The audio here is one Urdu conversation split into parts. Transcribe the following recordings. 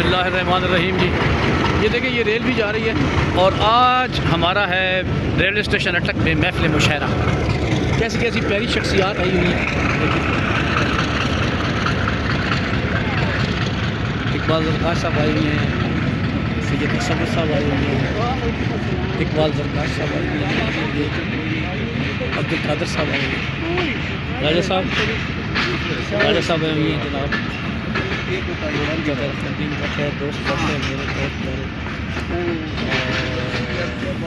اللہ الرحمن الرحیم جی، یہ دیکھیں یہ ریل بھی جا رہی ہے اور آج ہمارا ہے ریلوے اسٹیشن اٹک میں محفل مشاعرہ. کیسی کیسی پیاری شخصیات آئی ہوئی ہیں. اقبال زرکاش صاحب آئے ہوئے ہیں، سید تصور صاحب آئے ہوئے ہیں، اقبال زرکاش صاحب آئے ہوئے ہیں، عبد القادر صاحب آئے ہوئے ہیں، راجہ صاحب آئے ہوئے ہیں جناب. دوست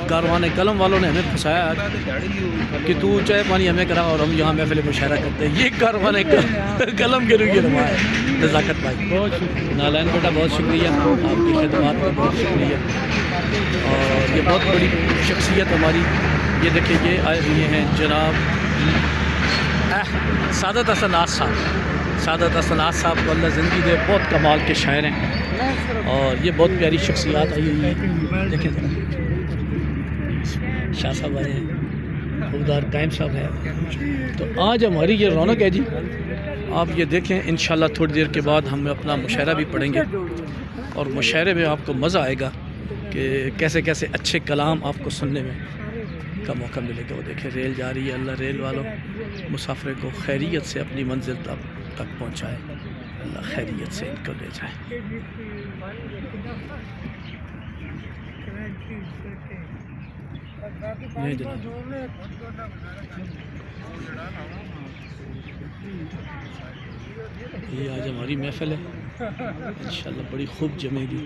کاروان قلم والوں نے ہمیں پھنسایا کہ تو چائے پانی ہمیں کرا اور ہم یہاں محفل مشاعرہ کرتے ہیں. یہ کاروان قلم کے لیے روا ہے. نزاکت بھائی بہت شکریہ، نالین بیٹا بہت شکریہ، آپ کی خدمات کا بہت شکریہ. اور یہ بہت بڑی شخصیت ہماری. یہ دیکھیں یہ آئے ہوئے ہیں جناب سعادت حسن ناز صاحب. سعادت حسن ناز صاحب کو اللہ زندگی دے، بہت کمال کے شاعر ہیں اور یہ بہت پیاری شخصیات آئی ہوئی ہیں. دیکھیں شاہ صاحب آئے ہیں، خوددار قائم صاحب ہیں. تو آج ہماری یہ رونق ہے جی. آپ یہ دیکھیں انشاءاللہ تھوڑی دیر کے بعد ہم اپنا مشاعرہ بھی پڑھیں گے اور مشاعرے میں آپ کو مزہ آئے گا کہ کیسے کیسے اچھے کلام آپ کو سننے میں کا موقع ملے گا. وہ دیکھیں ریل جا رہی ہے. اللہ ریل والوں مسافر کو خیریت سے اپنی منزل تک پہنچائے، اللہ خیریت سے ان کو لے جائے. یہ آج ہماری محفل ہے، انشاءاللہ بڑی خوب جمے گی.